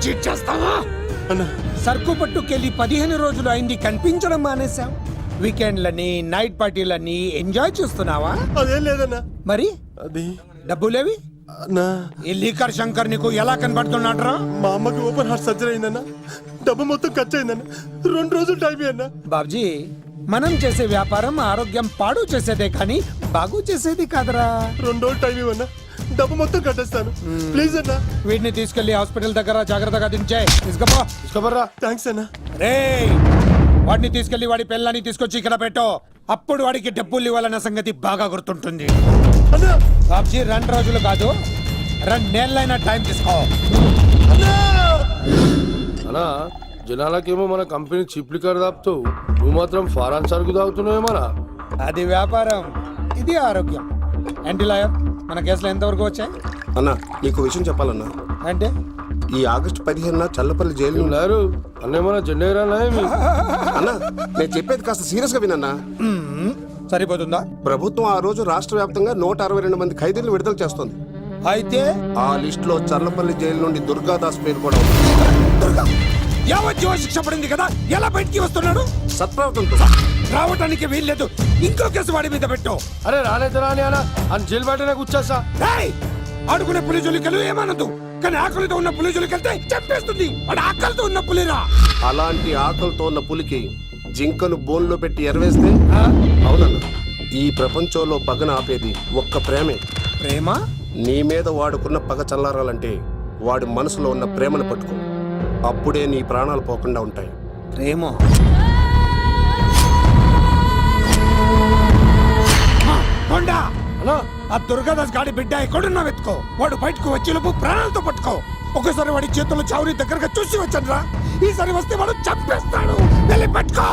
Cheat చేస్తావా? అన్నా సరుకు పట్టుకెళ్ళి 15 రోజులు అయింది, కనిపించడం మానేశాం. వీకెండ్లని నైట్ పార్టీలని ఎంజాయ్ చేస్తున్నావా? అదేం లేదన్నా. మరి అది డబ్బులేవి? అన్నా ఈ లీకర్ శంకర్ నీకు ఎలా కనబడుతున్నాడ్రా? మా అమ్మకి ఓపెన్ హార్ట్ సర్జరీ అయిందన్నా. డబ్బు మొత్తం ఖర్చు అయిందన్నా. 2 రోజులు టైం అన్నా. బాబ్జీ, మనం చేసే వ్యాపారం ఆరోగ్యం పాడు చేసేదే కానీ బాగు చేసేది కాదరా. 2 రోజులు టైం ఇవ్వన్నా, డబ్బు మొత్తం కట్టేస్తాను. ప్లీజ్ అన్నా. వీటిని తీసుకెళ్లి హాస్పిటల్ దగ్గర జాగ్రత్తగా దించాయి. తీసుకోబర్రా. థ్యాంక్స్ అన్నా. రేయ్, వాడిని తీసుకెళ్లి వాడి పిల్లని తీసుకొచ్చి ఇక్కడ పెట్టు. అప్పుడు వాడికి డబ్బులు ఇవ్వాలన్న సంగతి బాగా గుర్తుంటుంది. అన్నా బాబ్జీ, 2 రోజులు కాదు, 2 నెలలైనా టైం తీసుకో. అనా జనాలకేమో మన కంపెనీ చీప్ లిక్కర్ తాపుతావు, నువ్వు మాత్రం ఫారెన్ సరుకు తాగుతున్నావేమోనా? అది వ్యాపారం, ఇది ఆరోగ్యం. ఏంటి లాయర్, మన కేసులో ఎంతవరకు వచ్చాయి? అన్నా నీకు విషయం చెప్పాలన్నా. అంటే ఈ ఆగస్టు 15న చల్లపల్లి జైలు లేరు అన్నేమన్నా జెండేరానా ఏమి? అన్నా నేను చెప్పేది కాస్త సీరియస్ గా వినన్నా. సరిపోతుందా? ప్రభుత్వం ఆ రోజు రాష్ట్ర వ్యాప్తంగా 162 మంది ఖైదీలను విడుదల చేస్తోంది. అయితే ఆ లిస్ట్ లో చల్లపల్లి జైలు నుండి దుర్గాదాస్ పేరు కూడా ఉంది. యావజ్జీవ శిక్ష పడింది కదా, ఎలా బయటికి వస్తున్నాడు? సత్ప్రవర్తనతో రావటానికి వీల్లేదు. ఇంకో కేసు వాడి మీద పెట్టు. అరే రాలేదు రాని అనా అని జైలు బయటనే కూర్చోసా. రేయ్, ఆడుకునే పులిజులికలు ఏమనదు, కానీ ఆకలితో ఉన్న పులిజులికెళ్తే చంపేస్తుంది. వాడు ఆకలితో ఉన్న పులిరా. అలాంటి ఆకలితో ఉన్న పులికి జింకను బోన్లో పెట్టి ఎరవేస్తే అవునన్నా, ఈ ప్రపంచంలో పగన ఆపేది ఒక్క ప్రేమే. ప్రేమ? నీ మీద వాడుకున్న పగ చల్లారాలంటే వాడి మనసులో ఉన్న ప్రేమను పట్టుకో. అప్పుడే నీ ప్రాణాలు పోకుండా ఉంటాయి. ప్రేమ? కొండా, అనా ఆ దుర్గాదాస్ గాడి బిడ్డ ఎక్కడున్నా వెతుకో. వాడు బయటకు వచ్చేలోపు ప్రాణాలతో పట్టుకో. ఒకసారి వాడి చేతుల్లో చౌరి దగ్గరగా చూసి వచ్చానురా. ఈసారి వస్తే వాడు చంపేస్తాడు. వెళ్ళి పట్టుకో.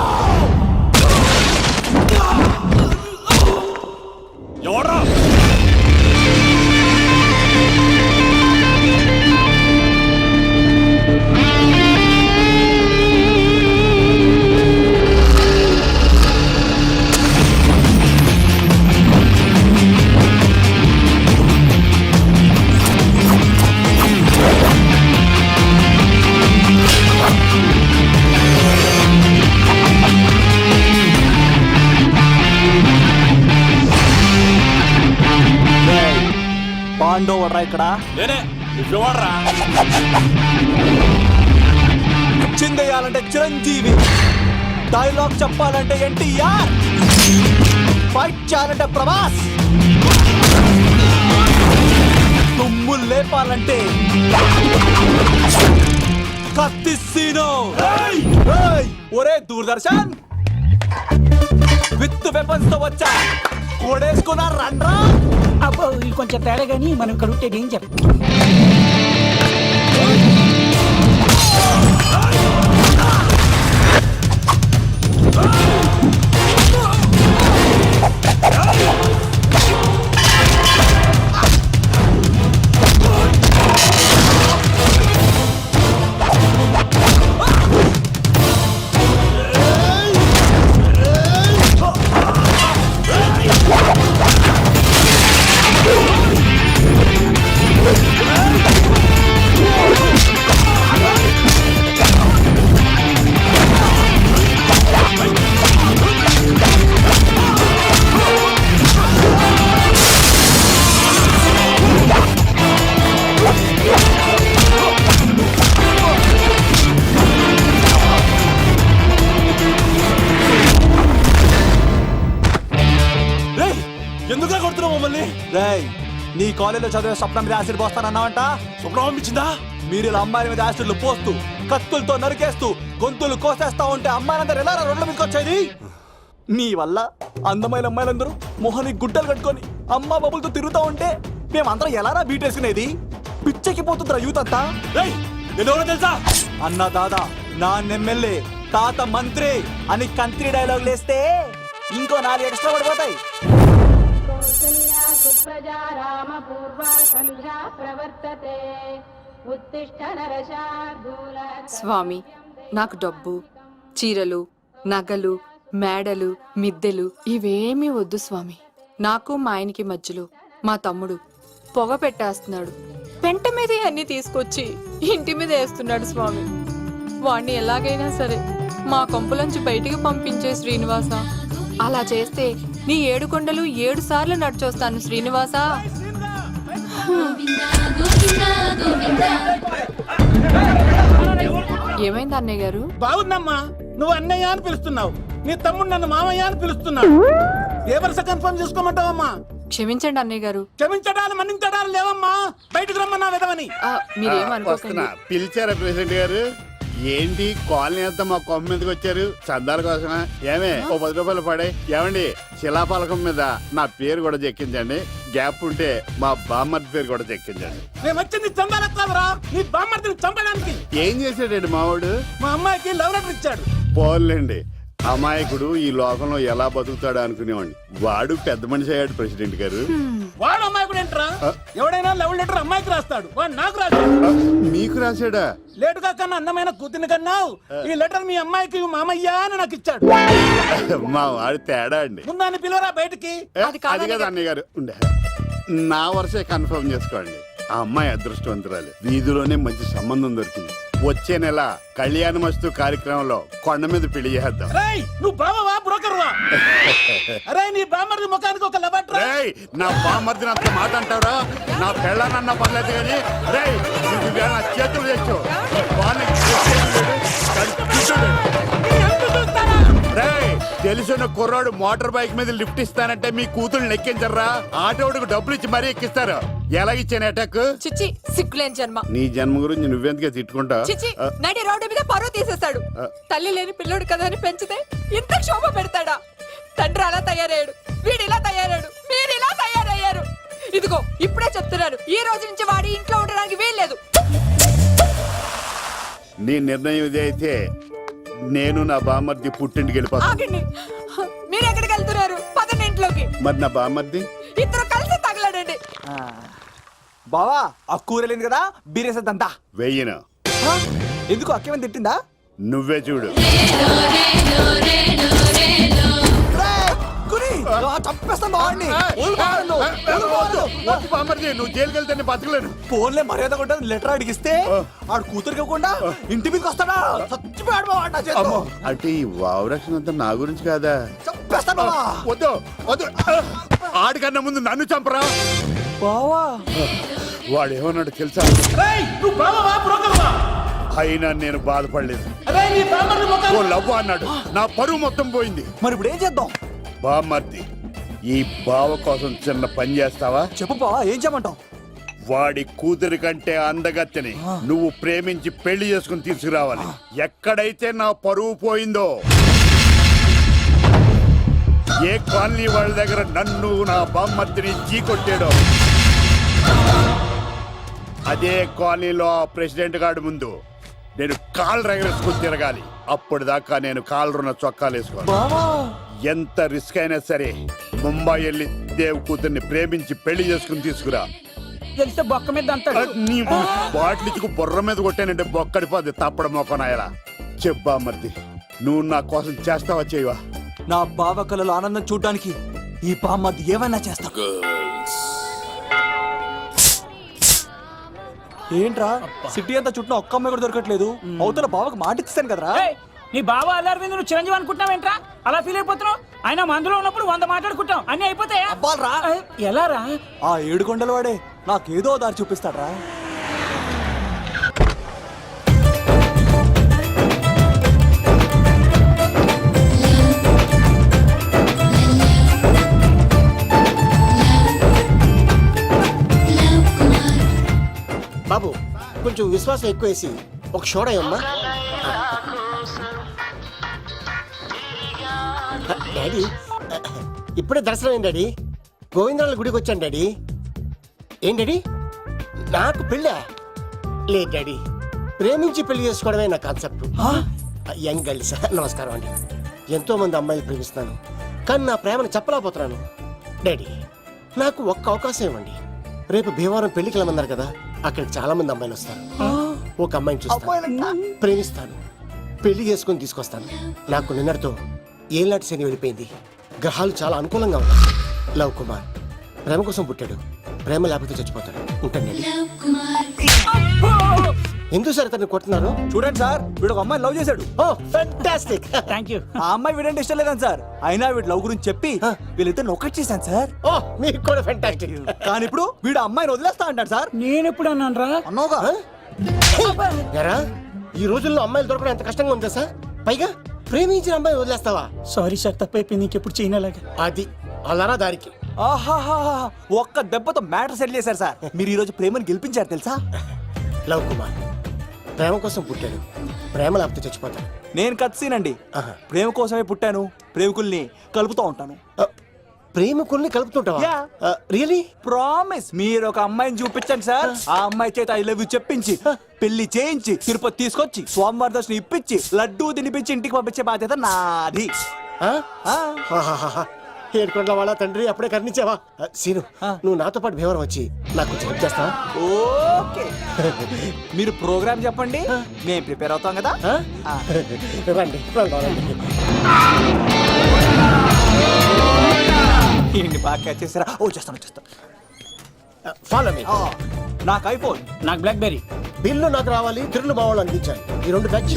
ఎవరా? పాండవరా ఇక్కడ చిందేయాలంటే చిరంజీవి, డైలాగ్ చెప్పాలంటే ఎన్టీఆర్, ఫైట్ చేయాలంటే ప్రభాస్, తుమ్ము లేపాలంటే కత్తిసీను. ఒరే దూరదర్శన్, విత్ వెపన్స్ తో వచ్చా, కొడేసుకున్నా రండ్రా. అబ్బో, ఇది కొంచెం తేడా కానీ మనం ఇక్కడ ఉంటే ఏం చెప్ప. ఎందుకు కొడుతున్నావు మమ్మల్ని? రేయ్, నీ కాలేజీలో చదివే స్వప్నం మీద యాసిడ్ పోస్తానన్నావంట. స్వప్నం పంపించిందా? మీరు ఇలా అమ్మాయిల మీద యాసిడ్లు పోస్తూ, కత్తులతో నరికేస్తూ, గొంతులు కోసేస్తా ఉంటే అమ్మాయిలందరూ ఎలా రోడ్ల మీదకి వచ్చేది? మీ వల్ల అందమైన అమ్మాయిలందరూ మొహానికి గుడ్డలు కట్టుకొని అమ్మా బాబులతో తిరుగుతూ ఉంటే మేమందరం ఎలారా బీటేసుకునేది? పిచ్చెక్కి పోతుందిరా యూత్ అంతా. తెలుసా? అన్న దాదా, నా ఎమ్మెల్యే, తాత మంత్రి అని కంత్రి డైలాగ్ లేస్తే ఇంకో 4 ఎక్స్ట్రా పడిపోతాయి. సుప్రజా రామ పూర్వ సంధ్యా ప్రవర్తతే ఉత్తిష్ట నరశార్దూల. స్వామి, నాకు డబ్బు, చీరలు, నగలు, మేడలు, మిద్దెలు ఇవేమీ వద్దు స్వామి. నాకు మా ఆయనకి మధ్యలో మా తమ్ముడు పొగ పెట్టేస్తున్నాడు. పెంట మీదే అన్ని తీసుకొచ్చి ఇంటి మీద వేస్తున్నాడు స్వామి. వాణ్ణి ఎలాగైనా సరే మా కొంపలోంచి బయటికి పంపించే శ్రీనివాస. అలా చేస్తే నీ 7 కొండలు 7 సార్లు నడిచొస్తాను శ్రీనివాస. ఏమైంది అన్నయ్య గారు? బాగుందమ్మా, నువ్వు అన్నయ్య అని పిలుస్తున్నావు, నీ తమ్ముడు నన్ను మామయ్య అని పిలుస్తున్నాడు. ఏ వరుస కన్ఫర్మ్ చేసుకోమంటావమ్మా? క్షమించండి అన్నయ్య గారు. క్షమించడాలు మన్నించడాలు లేవమ్మా, బయటకు రమ్మన్నా విధవని. మీరేమనుకోకండి. పిలిచారా ప్రెసిడెంట్ గారు? ఏంటి కాలనీ అంతా మా కొమ్మ మీదకి వచ్చారు? చందాల కోసమా? ఏమే ఓ 10 రూపాయలు పడే. ఏమండి శిలాపలకం మీద నా పేరు కూడా చెక్కించండి. గ్యాప్ ఉంటే మా బామ్మర్ది పేరు కూడా చెక్కించండి. మేము వచ్చింది చందాలకు కాదురా, నీ బామ్మర్దిని చంపడానికి. ఏం చేశాడండి మావాడు? మా అమ్మాయికి లవ్ లెటర్ ఇచ్చాడు. పోన్లేండి, అమాయకుడు ఈ లోకంలో ఎలా బతుకుతాడు అనుకునేవాడిని. వాడు పెద్ద మనిషి అయ్యాడు ప్రెసిడెంట్ గారు. వాడు అమ్మాయికుడు ఏంట్రా? ఎవడైనా లవ్ లెటర్ అమ్మాయికి రాస్తాడు, వాడు నాకు రాశాడు. మీకు రాశాడా? లేటుగా కన్నా అందమైన కూతుర్ని కన్నావు. ఈ లెటర్ మీ అమ్మాయికి మామయ్య అని నాకు ఇచ్చాడు. మా వాడు తేడా అండి. ముందాన్ని పిలవరా బయటికి. అది కదా అన్నయ్య గారు. ఉండే నా వరుసే కన్ఫర్మ్ చేసుకోండి. ఆ అమ్మాయి అదృష్టవంతురాలు. వీధిలోనే మంచి సంబంధం దొరికింది. వచ్చే నెల కళ్యాణమస్తు కార్యక్రమంలో కొండ మీద పెళ్లి చేద్దాం. నువ్వు బావవా బ్రోకర్వా? అరే నీ బామ్మర్ది ముఖానికి ఒక లెటర్. నా బామ్మర్దిని అంత మాట అంటారా? నా పెళ్ళనన్న పర్లేదు కానీ రేయ్ నా చేతులు తెచ్చు. తెలిసిన కుర్రాడు మోటార్ బైక్ మీద లిఫ్ట్ ఇస్తానంటే మీ కూతురు ఎక్కించరా? ఆటోడికి డబ్బులు ఇచ్చి మరీ ఎక్కిస్తారు. ఎలాగిచ్చాను అటాక్? చిచ్చి సిగ్గులేని జన్మ. నీ జన్మ గురించి నువ్వెందుకే తిట్టుకుంటా? చిచ్చి నడి రోడ్డు మీద పరువు తీసేస్తాడు. తల్లి లేని పిల్లోడు కదా అని పెంచితే ఇంత క్షోభ పెడతాడా? తండ్రి అలా తయారయ్యాడు, వీడు ఇలా తయారయ్యాడు, మీరు ఇలా తయారయ్యారు. ఇదిగో ఇప్పుడే చెప్తున్నారు, ఈ రోజు నుంచి వాడి ఇంట్లో ఉండడానికి వీల్లేదు. నీ నిర్ణయం ఇదే అయితే నేను నా బామ్మర్ది పుట్టింటికి వెళ్ళిపోతాను. ఆగండి, మీరు ఎక్కడికి వెళ్తున్నారు? పదండి ఇంట్లోకి. మరి నా బామ్మర్ది? ఇద్దరు కలిసి తగలడండి. బావా ఆ కూర లేదు కదా, బీరేసేద్దంతా. వెయ్యను. ఎందుకు అక్కేమని తిట్టిందా? నువ్వే చూడు. నువ్వు జైలుకి వెళ్తే బతకలేను. ఫోన్లే మర్యాద కొట్టా లెటర్ అడిగిస్తే ఆడు కూతురికి ఇవ్వకుండా ఇంటి మీదకి వస్తాడా? చచ్చిపోయాడు బావా నా చేతిలో. అంటే ఈ వావరక్షణ అంతా నా గురించి కాదా? చంపేస్తాను బావా. వద్దు వద్దు, ఆడికన్నా ముందు నన్ను చంపరా. బావా వాడు ఏమన్నాడు తెలుసా? నువ్వు బావవా బ్రోకర్వా? అయినా నేను బాధపడలేదు. అరే నీ బామ్మర్ది ఓ ముఖానికి. లవ్ అన్నాడు, నా పరువు మొత్తం పోయింది. మరి ఇప్పుడు ఏం చేద్దాం? బామ్మర్ది, ఈ బావ కోసం చిన్న పని చేస్తావా? చెప్పు బావా, ఏం చేయమంటావు? వాడి కూతురి కంటే అందగత్తెని నువ్వు ప్రేమించి పెళ్లి చేసుకుని తీసుకురావాలి. ఎక్కడైతే నా పరువు పోయిందో, ఏ కాలనీ వాళ్ళ దగ్గర నన్ను నా బామ్మర్దిని చీకొట్టాడో, అదే కాలనీలో ఆ ప్రెసిడెంట్ గారి ముందు నేను కాళ్ళు రగరేసుకుని తిరగాలి. అప్పుడు దాకా నేను కాళ్ళున్న చొక్కాలు వేసుకోవాలి. ఎంత రిస్క్ అయినా సరే ముంబై వెళ్ళి దేవ్ కూతుర్ని ప్రేమించి పెళ్లి చేసుకుని తీసుకురా. తెలిస్తే బొక్క మీద అంటాడు. నీ బాటిలికి బుర్ర మీద కొట్టానంటే బొక్కడిపోద్ది తప్పడ మొక్కనాయలా. చెప్పా మర్ది, నువ్వు నా కోసం చేస్తావా చేయవా? నా బావ కళలో ఆనందం చూడడానికి ఈ బామ్మది ఏమైనా చేస్తా. ఏంట్రా సిటీ అంతా చుట్టూ ఒక్క అమ్మాయి కూడా దొరకట్లేదు. అవతల బావకు మాట ఇస్తాను కదరా. ఏయ్, నీ బావ అల్లారి మీద నువ్వు చిరంజీవి అనుకుంటున్నావేంట్రా? అలా ఫీల్ అయిపోతున్నావు. ఆయన మందులో ఉన్నప్పుడు 100 మాట్లాడుకుంటాం, అన్ని అయిపోతాయా? అబ్బాల్రా. ఎలా రా? ఆ 7 కొండల వాడే నాకేదో దారి చూపిస్తాడ్రా. బాబు కొంచెం విశ్వాసం ఎక్కువేసి ఒక షోడయమ్మా. డాడీ ఇప్పుడే దర్శనం ఏంటి డాడీ? గోవిందరాల గుడికి వచ్చాను డాడీ. ఏం డాడీ నాకు పెళ్ళా? లేదు డాడీ, ప్రేమించి పెళ్లి చేసుకోవడమే నా కాన్సెప్ట్. యంగ్ గర్ల్స్ నమస్కారం అండి. ఎంతో మంది అమ్మాయిలు ప్రేమిస్తున్నాను, కానీ నా ప్రేమను చెప్పలేకపోతున్నాను. డాడీ నాకు ఒక్క అవకాశం ఇవ్వండి. రేపు భీమవరం పెళ్లికి వెళ్ళమన్నారు కదా, అక్కడికి చాలా మంది అమ్మాయిలు వస్తారు. ఒక అమ్మాయిని చూస్తాను, ప్రేమిస్తాను, పెళ్లి చేసుకుని తీసుకొస్తాను. నాకు నిన్నటితో ఏళ్ళనాటి శని వెళ్ళిపోయింది. గ్రహాలు చాలా అనుకూలంగా ఉన్నాయి. లవ్ కుమార్ ప్రేమ కోసం పుట్టాడు, ప్రేమ లేకపోతే చచ్చిపోతాడు. ఉంటానండి. ఎందుకు సార్ తను కొడుతున్నారు? చూడండి సార్, వీడు ఒక అమ్మాయి లవ్ చేశాడు. Oh fantastic. Thank you. ఆ అమ్మాయి వీడంటే ఇష్టం లేదని సార్, అయినా వీడు లవ్ గురించి చెప్పి వీళ్ళిద్దరు ఒకటి చేశాను సార్. ఓ మీకు కూడా ఫెంటాస్టిక్. కానీ ఇప్పుడు వీడు ఆ అమ్మాయిని వదిలేస్తా అంటాడు సార్. నేను ఎప్పుడు అన్నాను రా? అన్నోగా ఎరా ఈ రోజుల్లో అమ్మాయిలు దొరకడం ఎంత కష్టంగా ఉందా సార్? పైగా ప్రేమించిన అమ్మాయి వదిలేస్తావా? సారీ సార్, తప్పైపోయింది. ఇంకెప్పుడు చేయనలాగా. అది అలారా దారికి. ఆహాహా, ఒక్క దెబ్బతో మ్యాటర్ సెటిల్ చేశారు సార్. మీరు ఈ రోజు ప్రేమను గెలిపించారు తెలుసా? లవ్ కుమార్ ప్రేమ కోసం పుట్టాడు, ప్రేమ లేకపోతే చచ్చిపోతాడు. నేను కత్సీనండి. ఆహా. ప్రేమ కోసమే పుట్టాను, ప్రేమికుల్ని కలుపుతూ ఉంటాను. ప్రేమికుల్ని కలుపుతుంటావా? Yeah. రియలీ? ప్రామిస్. మీరు ఒక అమ్మాయిని చూపించండి సార్, ఆ అమ్మాయి చేత ఐ లవ్ యూ చెప్పించి పెళ్లి చేయించి తిరుపతి తీసుకొచ్చి స్వామివారి దర్శనం ఇప్పించి లడ్డూ తినిపించి ఇంటికి పంపించే బాధ్యత నాది. ఏడుకొండల వాళ్ళ తండ్రి అప్పుడే కర్ణించావా? సీను నువ్వు నాతో పాటు భీవరం వచ్చి నాకు కొంచెం హెల్ప్ చేస్తావా? ఓకే. మీరు ప్రోగ్రామ్ చెప్పండి, మేము ప్రిపేర్ అవుతాం కదా. రండి రండి. ఏంటి బాగా క్యాచ్ చేస్తారా? ఓ చేస్తాను. Follow me. నాకు ఐఫోన్, నాకు బ్లాక్ బెర్రీ. బిల్లు నాకు రావాలి, తిరులు మా వాళ్ళు అందించాలి. ఈ రెండు ఖర్చు.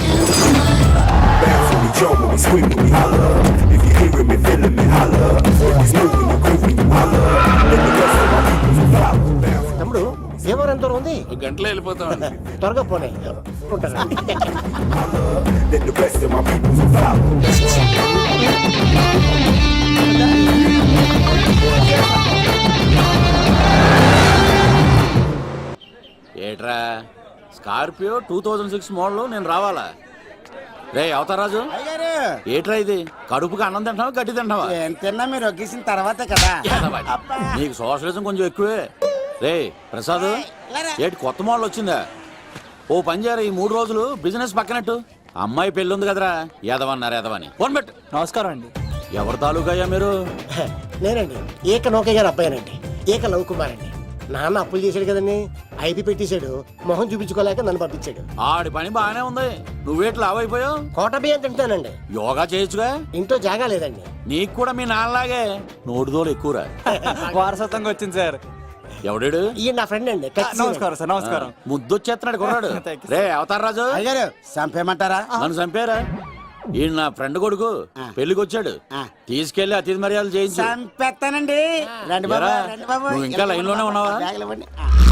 తమ్ముడు భీమవరం ఎంత దూరం ఉంది? గంటలో వెళ్ళిపోతాం. త్వరగా పోనీ. ఉంటాను. ఏట్రా స్కార్పియో 2006 మోడల్ నేను రావాలా? రే అవతారాజు, ఏట్రా ఇది? కడుపుకి అన్నం తింటావా గడ్డి తింటావా? తిన్నా మీరు ఒగ్గేసిన తర్వాతే కదా. నీకు సోషలిజం కొంచెం ఎక్కువే. రే ప్రసాద్, ఏటి కొత్త మోడల్ వచ్చిందా? ఓ పని చేయరా, ఈ 3 రోజులు బిజినెస్ పక్కనట్టు. అమ్మాయి పెళ్ళి ఉంది కదరా, ఎదవన్నారు ఎదవని. ఫోన్ పెట్టు. నమస్కారం అండి. ఎవరి తాలూకయ్యా మీరు? నేనండి ఏక నౌకయ్య గారు అబ్బాయినండి. ఏక లవ్ కుమార్ అండి. నాన్న అప్పులు చేశాడు కదండి, ఐపీ పెట్టేశాడు. మొహం చూపించుకోలేక నన్ను పంపించాడు. ఆడి పని బాగానే ఉంది, నువ్వేట్లు లావైపోయావు. కోట బియ్యం తింటానండి. యోగా చేయొచ్చుగా. ఇంట్లో జాగా లేదండి. నీకు కూడా మీ నాన్నలాగే నోటిదోలు ఎక్కువరా. వారసత్వంగా వచ్చింది సార్. ఎవడాడు? ఈయన నా ఫ్రెండ్ అండి. నమస్కారం సార్. నమస్కారం. ముద్దొచ్చేస్తున్నాడు కొన్నాడు. Thank you, రే అవతారరాజు, అయ్యారు చంపేయమంటారా? నన్ను చంపారా? ఈయన నా ఫ్రెండ్ కొడుకు పెళ్లికి వచ్చాడు, తీసుకెళ్లి అతిథి మర్యాదలు చేయించు. చంపేస్తానండి. రండి బాబు, ఎరా, రండి బాబు. నువ్వు ఇంకా లైన్ లోనే ఉన్నావా?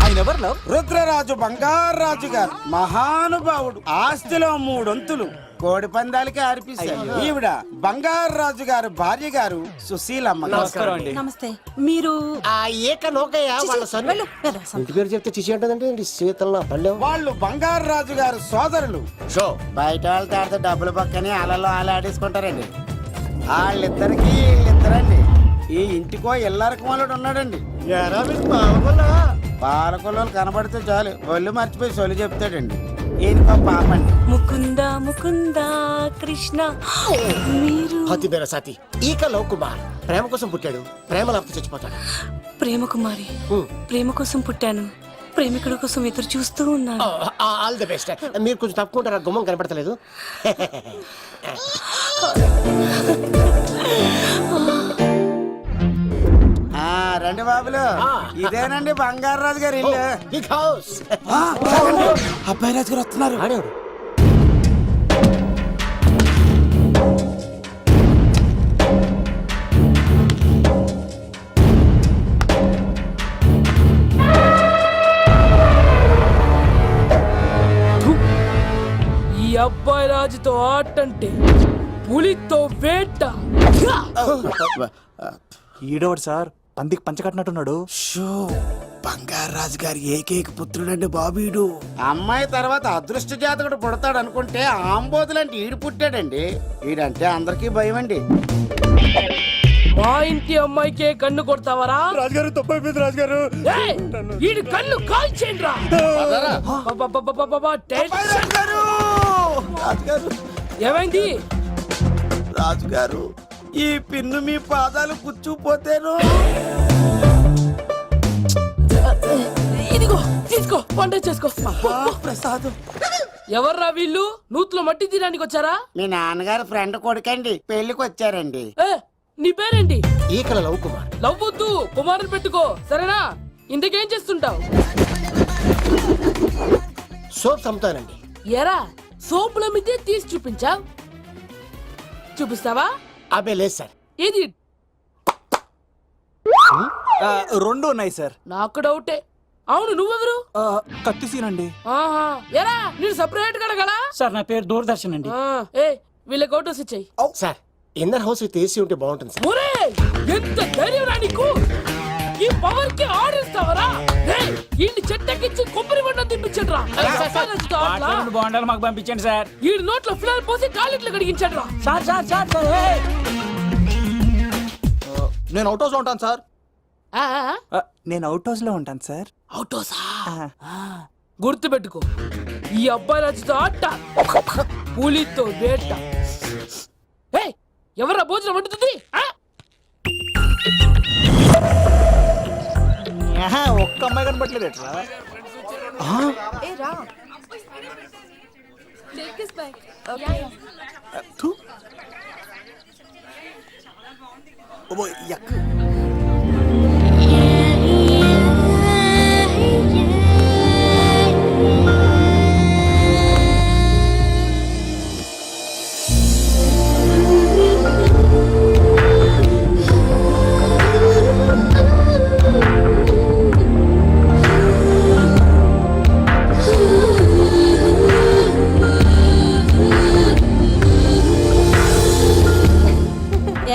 ఆయన ఎవరు లవ్? రుద్రరాజు బంగారాజు గారు మహానుభావుడు. ఆస్తిలో 3 వంతులు కోడి పందాలకి అర్పిస్తారు. ఈవిడ బంగారాజు గారు భార్య గారు సుశీలమ్మ. నమస్కారం అండి. నమస్తే. మీరు ఆ ఏక నౌకయ్య వాళ్ళ సన్. ఇంటి పేరు చెప్తే చిచి అంటదండి. శీతల పల్లెం. వాళ్ళు బంగారాజు గారు సోదరులు. షో బయట వాళ్ళతో ఆడితే డబ్బులు పక్కనే అలలో ఆడేసుకుంటారండి. వాళ్ళిద్దరికి వీళ్ళిద్దరండి. ఈ ఇంటికో ఇల్లరకం వాళ్ళడు ఉన్నాడండి. పాలకొల్లు కనబడితే చాలు ఒళ్ళు మర్చిపోయి సొలి చెప్తాడండి. ఈయన పాపండి. ముకుంద ముకుంద కృష్ణ. మీరు హతి బేర సాతి ఈక లవ్ కుమార్ ప్రేమ కోసం పుట్టాడు, ప్రేమ లేకపోతే చచ్చిపోతాడు. ప్రేమ కుమారి. ప్రేమ కోసం పుట్టాను, ప్రేమికుడి కోసం ఎదురు చూస్తూ ఉన్నాను. All the best. మీరు కొంచెం తప్పుకుంటారా? గుమ్మం కనపడతలేదు. రండి బాబులు, ఇదేనండి బంగారాజు గారి ఇల్లు. Big house. అబ్బాయి రాజు గారు వస్తున్నారు. ఈ అబ్బాయి రాజుతో ఆటంటే పులితో వేట. ఈడోడు సార్, పందికి పంచకట్టినట్టున్నాడు. బంగారాజు గారి ఏకైక పుత్రుడండి బాబీడు. అమ్మాయి తర్వాత అదృష్ట జాతకుడు పుడతాడు అనుకుంటే ఆంబోతులంటే ఈడు పుట్టాడండి. ఈడంటే అందరికీ భయం అండి. మా ఇంటి అమ్మాయికే కన్ను కొడతావరా? రాజుగారు తప్పైపోయింది రాజుగారు. ఈడు కన్ను కాల్చేయండి రా. ఏమైంది రాజుగారు, ఈ పిన్ను మీ పాదాలు కూర్చుపోతేను. ఇదిగో తీసుకో, వంట చేసుకో. ప్రసాదం. ఎవర్రా వీళ్ళు? నూతులో మట్టి తీయడానికి వచ్చారా? మీ నాన్నగారు ఫ్రెండ్ కొడుకండి, పెళ్లికి వచ్చారండి. నీ పేరేంటి? ఈకల లవ్ కుమార్. లవ్వొద్దు, కుమారుని పెట్టుకో సరేనా? ఇంతకేం చేస్తుంటావు? సోప్స్ అమ్ముతానండి. ఎరా సోపుల మీద తీసి చూపించావు, చూపిస్తావా? అబ్బే లేదు సార్. ఏది? రెండు ఉన్నాయి సార్. నాకు డౌటే. అవును, నువ్వెవరు? కత్తిసీనండి. ఆహా, ఎరా నేను సపరేట్ కడగలా? సార్ నా పేరు దూరదర్శన్ అండి. ఏ వీళ్ళ ఫోటోస్ ఇచ్చాయి. Sir inner house with AC ఉంటే బాగుంటుంది సార్. ఒరే ఎంత ధైర్యం రా నీకు! ఈ పవర్ కి ఆర్డర్ ఇస్తావరా? ఈ చెట్టెక్కించి కొబ్బరి బండ తిప్పించండి రా. బాగుండాలి మాకు పంపించండి సార్. ఈ నోట్లో ఫిల్టర్ పోసి టాయిలెట్లు కడిగించండి రా. సార్ సార్ సార్ సార్ ఏయ్! నేను అవుట్ హౌస్ లో ఉంటాను సార్. ఆ, నేను అవుట్ హౌస్ లో ఉంటాను సార్. అవుటోసా? గుర్తు పెట్టుకో, ఈ అబ్బాయి రాజుతో ఆట, పులితో వేట. ఎవరా భోజనం వండుతుంది? ఒక్క అమ్మాయి కనపట్లేదు ఎట్లా?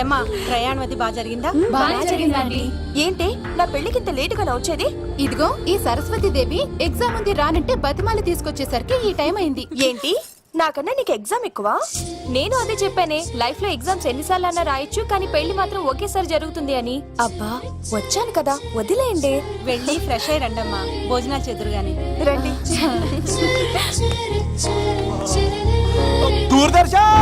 ఏమా ప్రయాణం అది బాగా జరిగిందా? బాగా జరిగిందండి. ఏంటి నా పెళ్లికి ఇంత లేటుగా వచ్చేది? ఇదిగో ఈ సరస్వతి దేవి ఎగ్జామ్ ఉంది రానంటే బతిమాలి తీసుకొచ్చేసరికి ఈ టైం అయింది. ఏంటి నాకన్నా నీకు ఎగ్జామ్ ఎక్కువ? నేను అదే చెప్పానే, లైఫ్ లో ఎగ్జామ్స్ ఎన్నిసార్లు అన్నా రాయొచ్చు, కానీ పెళ్లి మాత్రం ఒకేసారి జరుగుతుంది అని. అబ్బా వచ్చాను కదా వదిలేయండి. వెళ్ళి ఫ్రెష్ అయ్యి రండమ్మా, భోజనాలు చెదురు గాని రండి. దూరదర్శన్.